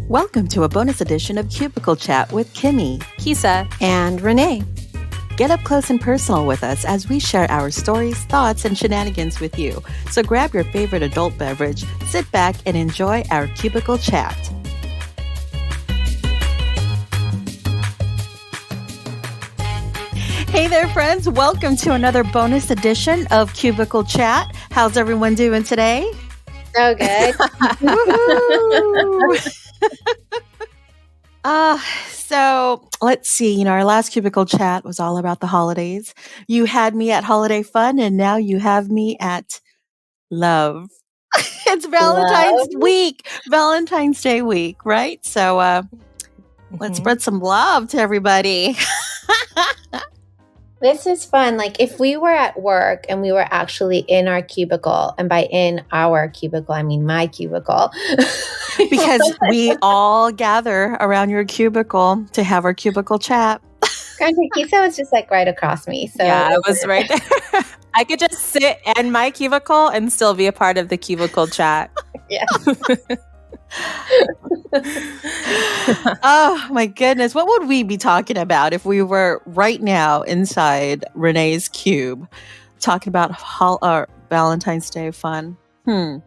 Welcome to a bonus edition of Cubicle Chat with Kimmie, Kesia, and Renee. Get up close and personal with us as we share our stories, thoughts, and shenanigans with you. So grab your favorite adult beverage, sit back, and enjoy our Cubicle Chat. Hey there, friends. Welcome to another bonus edition of Cubicle Chat. How's everyone doing today? So good. So let's see. Our last Cubicle Chat was all about the holidays. You had me at holiday fun, and now you have me at love. It's Valentine's week, Valentine's Day week, right? So let's spread some love to everybody. This is fun. Like if we were at work and we were actually in our cubicle, and by in our cubicle, I mean my cubicle. Because we all gather around your cubicle to have our cubicle chat. Granted, Kesia was just like right across me. So yeah, I was right there. I could just sit in my cubicle and still be a part of the cubicle chat. Yeah. Oh my goodness. What would we be talking about if we were right now inside Renee's cube talking about Valentine's Day fun? Well,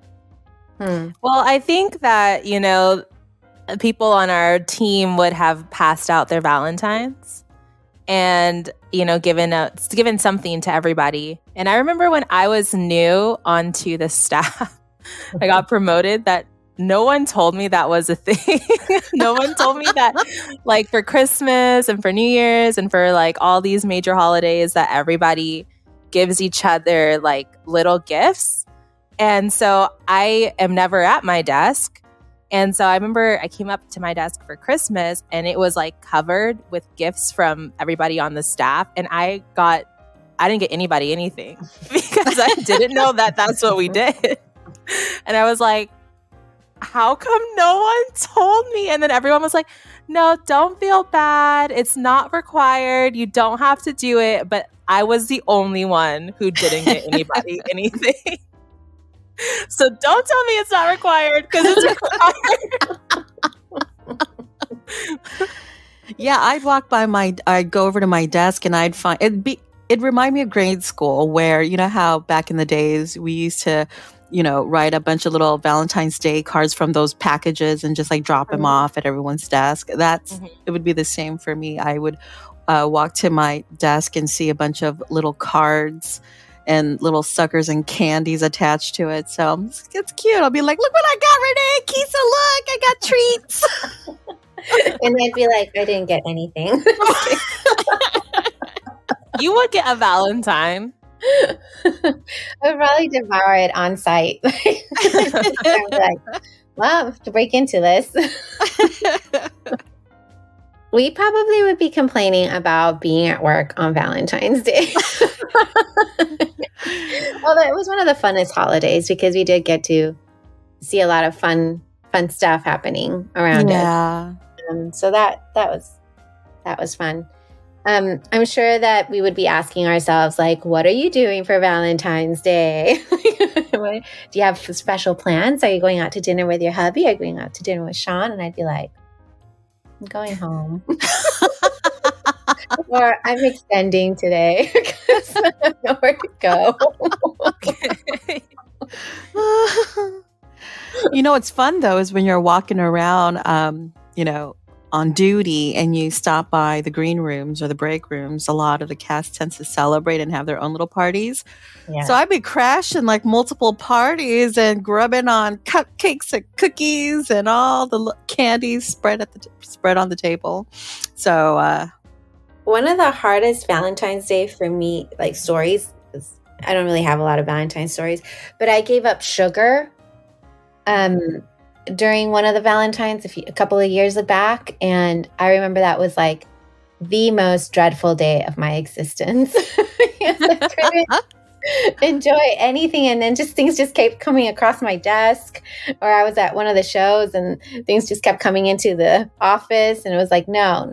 I think that, people on our team would have passed out their Valentines and, given something to everybody. And I remember when I was new onto the staff, I got promoted, that no one told me that was a thing. No one told me that, like, for Christmas and for New Year's and for, like, all these major holidays, that everybody gives each other, like, little gifts. And so I am never at my desk. And so I remember I came up to my desk for Christmas and it was, like, covered with gifts from everybody on the staff. And I didn't get anybody anything because I didn't know that that's what we did. And I was like, how come no one told me? And then everyone was like, no, don't feel bad. It's not required. You don't have to do it. But I was the only one who didn't get anybody anything. So don't tell me it's not required, because it's required. Yeah, I'd go over to my desk and I'd find it'd remind me of grade school, where how back in the days we used to write a bunch of little Valentine's Day cards from those packages and just like drop them off at everyone's desk. It would be the same for me. I would walk to my desk and see a bunch of little cards and little suckers and candies attached to it. So it's cute. I'll be like, look what I got, Renee. Kesia, look, I got treats. And I'd be like, I didn't get anything. You would get a Valentine. I would probably devour it on site. I was like, well, I have to break into this. We probably would be complaining about being at work on Valentine's Day. Although it was one of the funnest holidays because we did get to see a lot of fun stuff happening around it. So that was fun. I'm sure that we would be asking ourselves, like, what are you doing for Valentine's Day? Do you have special plans? Are you going out to dinner with your hubby? Are you going out to dinner with Sean? And I'd be like, I'm going home. Or I'm extending today because I have nowhere to go. What's fun though is when you're walking around, on duty and you stop by the green rooms or the break rooms. A lot of the cast tends to celebrate and have their own little parties. Yeah. So I'd be crashing like multiple parties and grubbing on cupcakes and cookies and all the candies spread on the table. So one of the hardest Valentine's Day for me, like stories, I don't really have a lot of Valentine's stories, but I gave up sugar during one of the Valentines a couple of years back. And I remember that was like the most dreadful day of my existence. I couldn't enjoy anything. And then things just kept coming across my desk, or I was at one of the shows and things just kept coming into the office. And it was like, no,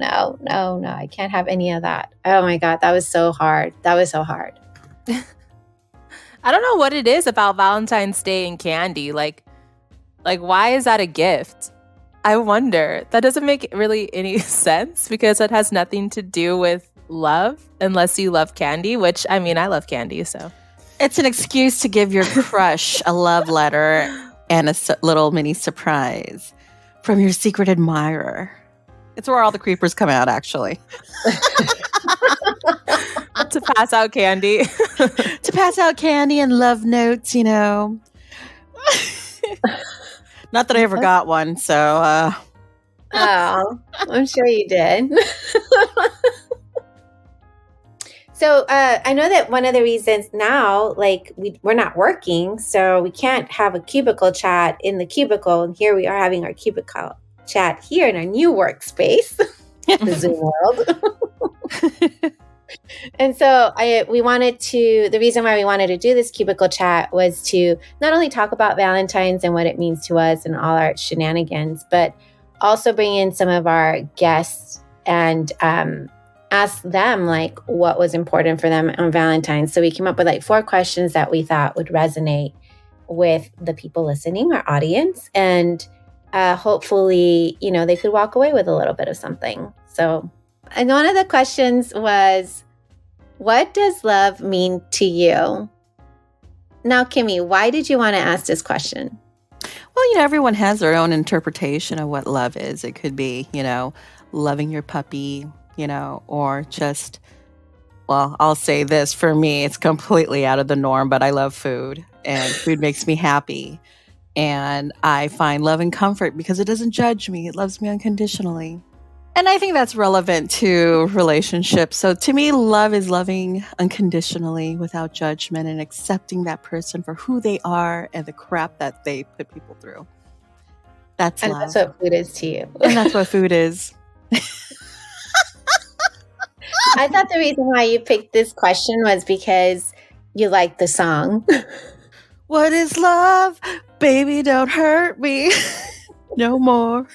I can't have any of that. Oh my God, that was so hard. I don't know what it is about Valentine's Day and candy. Like, why is that a gift? I wonder. That doesn't make really any sense because it has nothing to do with love unless you love candy, which I mean, I love candy, so. It's an excuse to give your crush a love letter and a little mini surprise from your secret admirer. It's where all the creepers come out, actually. To pass out candy. To pass out candy and love notes, you know. Not that I ever got one, so. Oh, I'm sure you did. So I know that one of the reasons now, like we're not working, so we can't have a cubicle chat in the cubicle. And here we are having our cubicle chat here in our new workspace, the Zoom world. And so the reason why we wanted to do this cubicle chat was to not only talk about Valentine's and what it means to us and all our shenanigans, but also bring in some of our guests and ask them like what was important for them on Valentine's. So we came up with like 4 questions that we thought would resonate with the people listening, our audience, and hopefully, you know, they could walk away with a little bit of something. So, and one of the questions was, what does love mean to you? Now, Kimmie, why did you want to ask this question? Well, you know, everyone has their own interpretation of what love is. It could be, you know, loving your puppy, you know, or just, well, I'll say this, for me, it's completely out of the norm, but I love food and food makes me happy. And I find love and comfort because it doesn't judge me. It loves me unconditionally. And I think that's relevant to relationships. So to me, love is loving unconditionally without judgment and accepting that person for who they are and the crap that they put people through. That's love. And that's what food is to you. And that's what food is. I thought the reason why you picked this question was because you like the song. What is love? Baby, don't hurt me no more.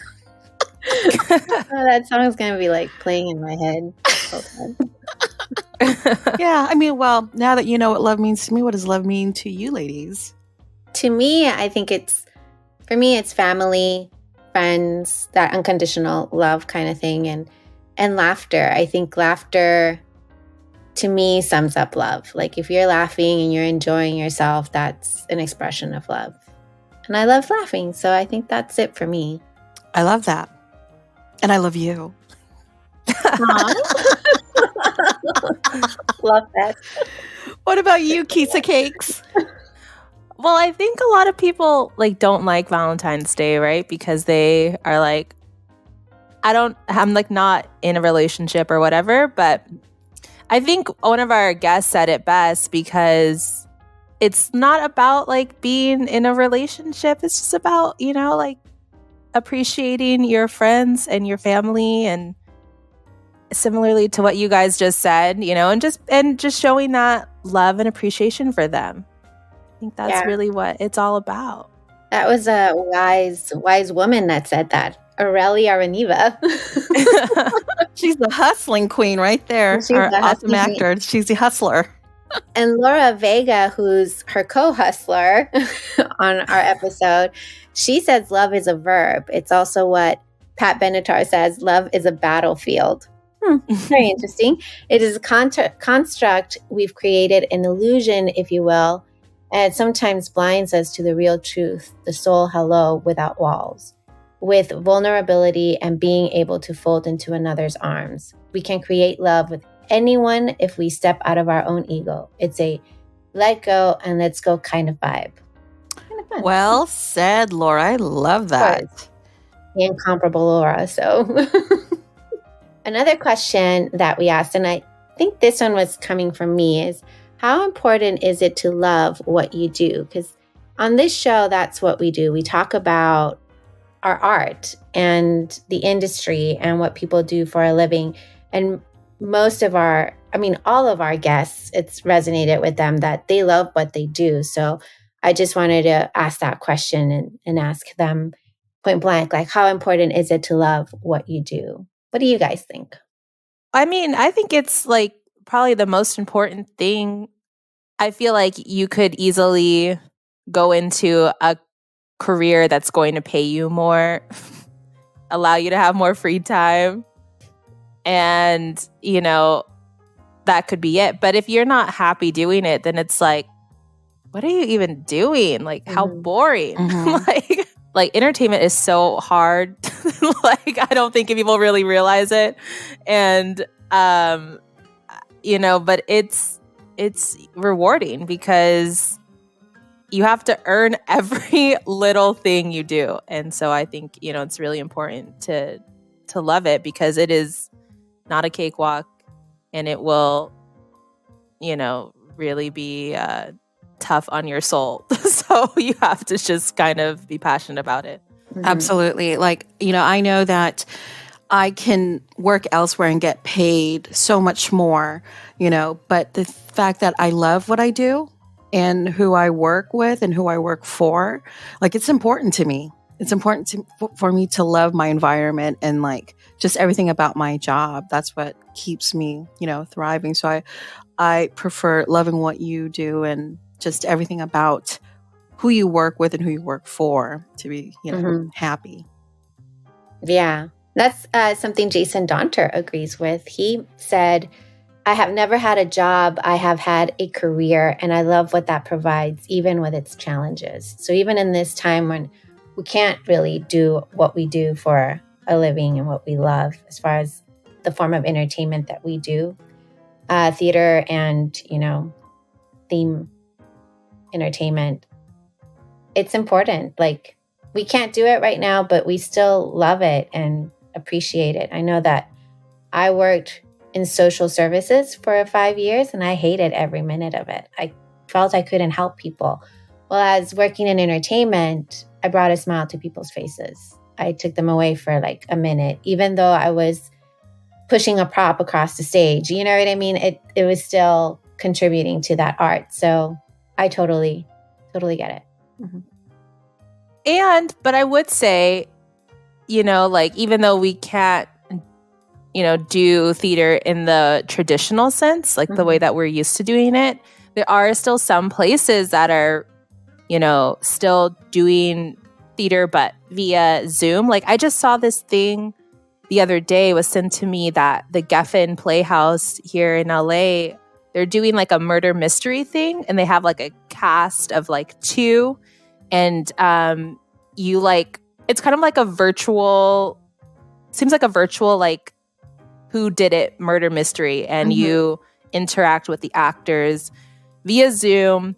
That song is going to be like playing in my head. Yeah, I mean, well, now that you know what love means to me, what does love mean to you, ladies? To me, I think for me, it's family, friends, that unconditional love kind of thing, and laughter. I think laughter, to me, sums up love. Like if you're laughing and you're enjoying yourself, that's an expression of love. And I love laughing, so I think that's it for me. I love that. And I love you. Love that. What about you, Kesia Cakes? Well, I think a lot of people like don't like Valentine's Day, right? Because they are like, I'm like not in a relationship or whatever, but I think one of our guests said it best because it's not about like being in a relationship. It's just about, you know, like appreciating your friends and your family, and similarly to what you guys just said, you know, and just showing that love and appreciation for them. I think that's really what it's all about. That was a wise woman that said that. Aurelia Reneva. She's the hustling queen right there. She's our the awesome actor. She's the hustler. And Laura Vega, who's her co-hustler on our episode, she says love is a verb. It's also what Pat Benatar says, love is a battlefield. Very interesting. It is a construct we've created, an illusion, if you will, and sometimes blinds us to the real truth, the soul hello without walls. With vulnerability and being able to fold into another's arms. We can create love with anyone if we step out of our own ego. It's a let go and let's go kind of vibe. Kind of fun. Well said, Laura. I love that. The incomparable Laura. So another question that we asked, and I think this one was coming from me, is how important is it to love what you do? Because on this show, that's what we do. We talk about our art and the industry and what people do for a living. And all of our guests, it's resonated with them that they love what they do. So I just wanted to ask that question and ask them point blank, like, how important is it to love what you do? What do you guys think? I mean, I think it's like probably the most important thing. I feel like you could easily go into a career that's going to pay you more allow you to have more free time. And, you know, that could be it. But if you're not happy doing it, then it's like, what are you even doing? Like, how boring. Like entertainment is so hard. Like, I don't think people really realize it. And, you know, but it's rewarding because you have to earn every little thing you do. And so I think, you know, it's really important to love it because it is not a cakewalk and it will, you know, really be tough on your soul. So you have to just kind of be passionate about it. Absolutely. Like, you know, I know that I can work elsewhere and get paid so much more, you know, but the fact that I love what I do and who I work with and who I work for, like, it's important to me. It's important for me to love my environment and like just everything about my job. That's what keeps me, you know, thriving. So I prefer loving what you do and just everything about who you work with and who you work for to be, you know, happy. Yeah. That's something Jason Donter agrees with. He said, I have never had a job. I have had a career, and I love what that provides, even with its challenges. So even in this time when we can't really do what we do for a living and what we love, as far as the form of entertainment that we do, theater and, you know, theme entertainment, it's important. Like, we can't do it right now, but we still love it and appreciate it. I know that I worked in social services for 5 years and I hated every minute of it. I felt I couldn't help people. Well, as working in entertainment, I brought a smile to people's faces. I took them away for like a minute, even though I was pushing a prop across the stage. You know what I mean? It was still contributing to that art. So I totally get it. But I would say, you know, like, even though we can't, you know, do theater in the traditional sense, like the way that we're used to doing it, there are still some places that are, you know, still doing theater, but via Zoom. Like, I just saw this thing the other day, was sent to me, that the Geffen Playhouse here in LA, they're doing like a murder mystery thing, and they have like a cast of like 2, and you like, it's kind of like a virtual, seems like a virtual like who did it murder mystery, and you interact with the actors via Zoom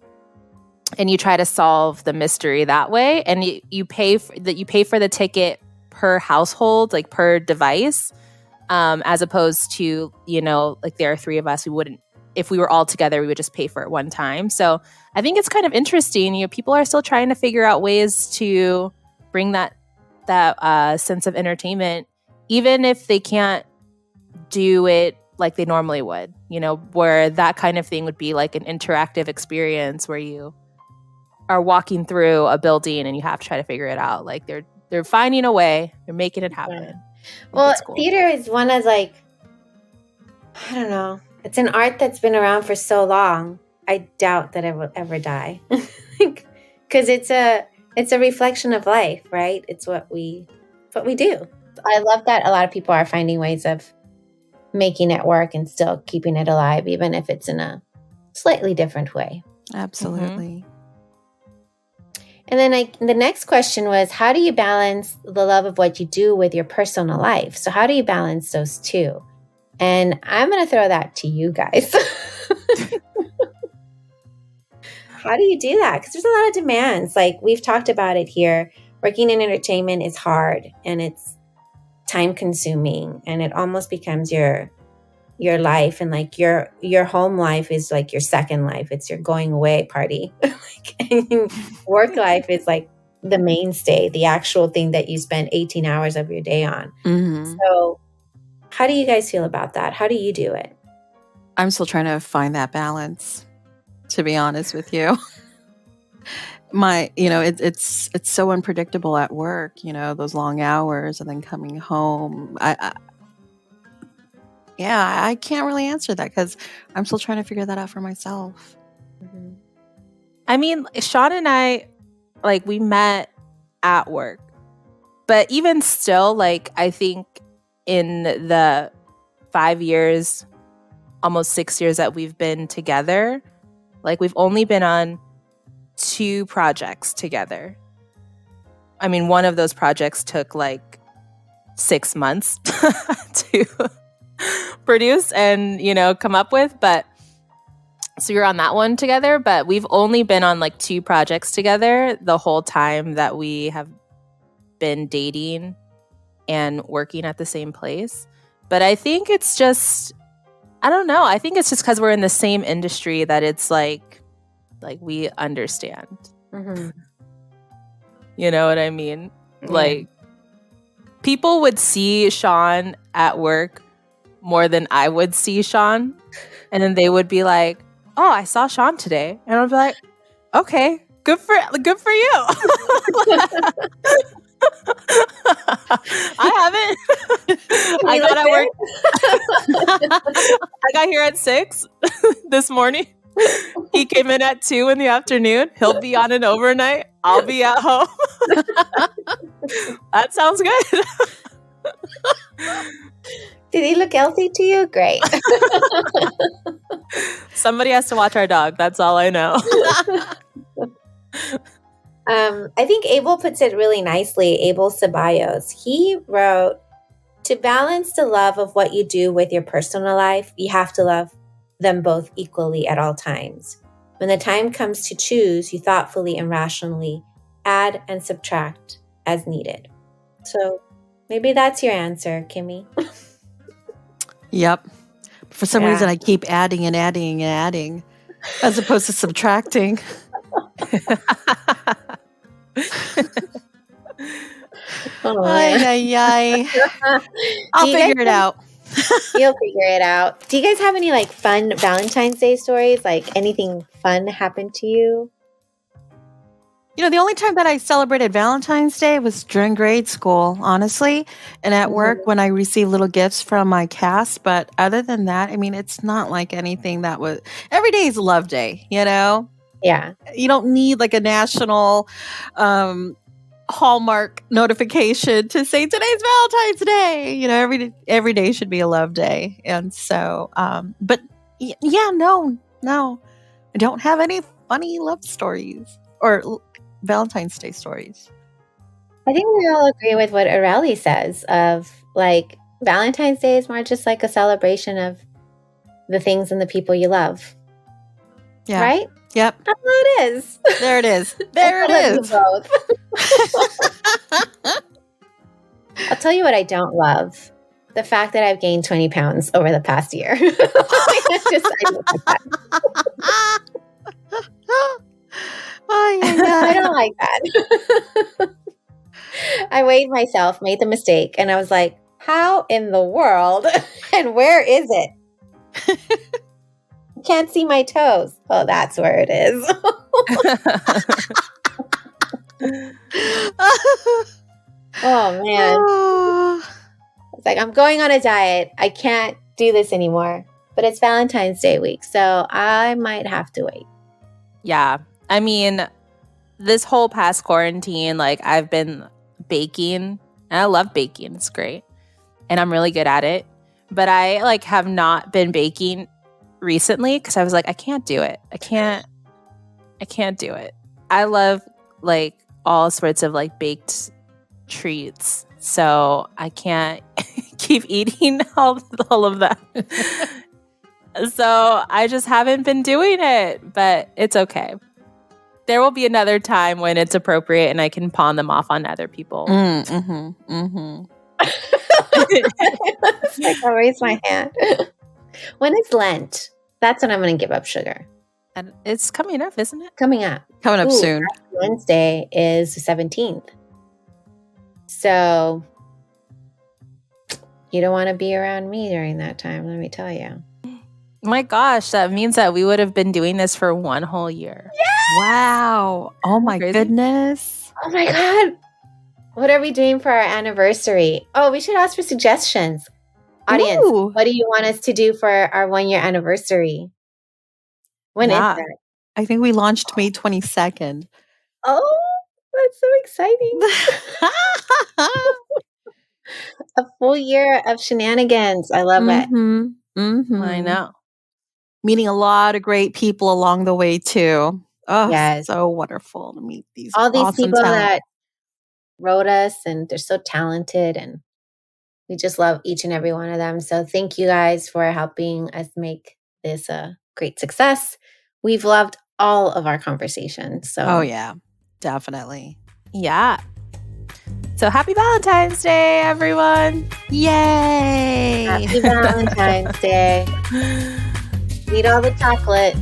and you try to solve the mystery that way, and you pay for the ticket per household, like per device, as opposed to, you know, like there are 3 of us, we wouldn't, if we were all together, we would just pay for it one time. So I think it's kind of interesting. You know, people are still trying to figure out ways to bring that sense of entertainment, even if they can't do it like they normally would, you know, where that kind of thing would be like an interactive experience where you are walking through a building and you have to try to figure it out. Like they're finding a way, they're making it happen. Yeah. Well, cool. Theater is one of, like, I don't know, it's an art that's been around for so long. I doubt that it will ever die, because it's a reflection of life, right? It's what we do. I love that a lot of people are finding ways of making it work and still keeping it alive, even if it's in a slightly different way. Absolutely. And then the next question was, how do you balance the love of what you do with your personal life? So how do you balance those two? And I'm going to throw that to you guys. How do you do that? Because there's a lot of demands. Like, we've talked about it here. Working in entertainment is hard, and it's time consuming, and it almost becomes your life, and like your home life is like your second life. It's your going away party. And work life is like the mainstay, the actual thing that you spend 18 hours of your day on. So how do you guys feel about that? How do you do it? I'm still trying to find that balance, to be honest with you. It's so unpredictable at work, you know, those long hours and then coming home. I can't really answer that because I'm still trying to figure that out for myself. I mean, Sean and I, like, we met at work. But even still, like, I think in the 5 years, almost 6 years that we've been together, like, we've only been on 2 projects together. I mean, one of those projects took like 6 months to produce and, come up with. But so you're on that one together, but we've only been on like 2 projects together the whole time that we have been dating and working at the same place. But I think it's just, I don't know. I think it's just because we're in the same industry that it's like we understand. Mm-hmm. You know what I mean? Yeah. Like, people would see Sean at work more than I would see Sean. And then they would be like, oh, I saw Sean today. And I'd be like, okay, good for you. I haven't. I got here at 6 this morning. He came in at 2 in the afternoon. He'll be on an overnight. I'll be at home. That sounds good. Did he look healthy to you? Great. Somebody has to watch our dog. That's all I know. I think Abel puts it really nicely. Abel Ceballos. He wrote, to balance the love of what you do with your personal life, you have to love them both equally at all times. When the time comes to choose, you thoughtfully and rationally add and subtract as needed. So maybe that's your answer, Kimmie. Yep. For some reason, I keep adding and adding and adding as opposed to subtracting. Ay. I'll figure it out. You'll figure it out. Do you guys have any like fun Valentine's Day stories? Like anything fun happened to you? The only time that I celebrated Valentine's Day was during grade school, honestly, and at work when I received little gifts from my cast. But other than that, I mean, it's not like anything that was, every day is love day, Yeah. You don't need like a national Hallmark notification to say today's Valentine's Day. Every day should be a love day. And so, but yeah, no, I don't have any funny love stories or Valentine's Day stories. I think we all agree with what Aurelie says of like Valentine's Day is more just like a celebration of the things and the people you love. Yeah. Right? Yep. That's what it is. There it is. There it is. Both. I'll tell you what I don't love. The fact that I've gained 20 pounds over the past year. I don't like that. I weighed myself, made the mistake, and I was like, how in the world and where is it? Can't see my toes. Oh, that's where it is. Oh, man. It's like, I'm going on a diet. I can't do this anymore. But it's Valentine's Day week, so I might have to wait. Yeah. I mean, this whole past quarantine, like, I've been baking. And I love baking. It's great. And I'm really good at it. But I, like, have not been baking recently because I was like, I can't do it. I can't do it. I love, like, all sorts of, like, baked treats. So I can't keep eating all of that. So I just haven't been doing it, but it's okay. There will be another time when it's appropriate and I can pawn them off on other people. It's like, I'll raise my hand. When it's Lent, that's when I'm going to give up sugar. And it's coming up, isn't it? Coming up soon. Wednesday is the 17th. So you don't want to be around me during that time, let me tell you. My gosh, that means that we would have been doing this for 1 whole year. Yes! Wow. Oh my goodness. Oh my God. What are we doing for our anniversary? Oh, we should ask for suggestions. Audience, what do you want us to do for our 1-year anniversary? When is that? I think we launched May 22nd. Oh, that's so exciting. whole year of shenanigans. I love it. I know. Meeting a lot of great people along the way too. Oh, yes. So wonderful to meet these all these awesome people talent. that wrote us, and they're so talented, and we just love each and every one of them. So thank you guys for helping us make this a great success. We've loved all of our conversations. So oh yeah, definitely. Yeah. So happy Valentine's Day, everyone. Yay. Happy Valentine's Day. Eat all the chocolate.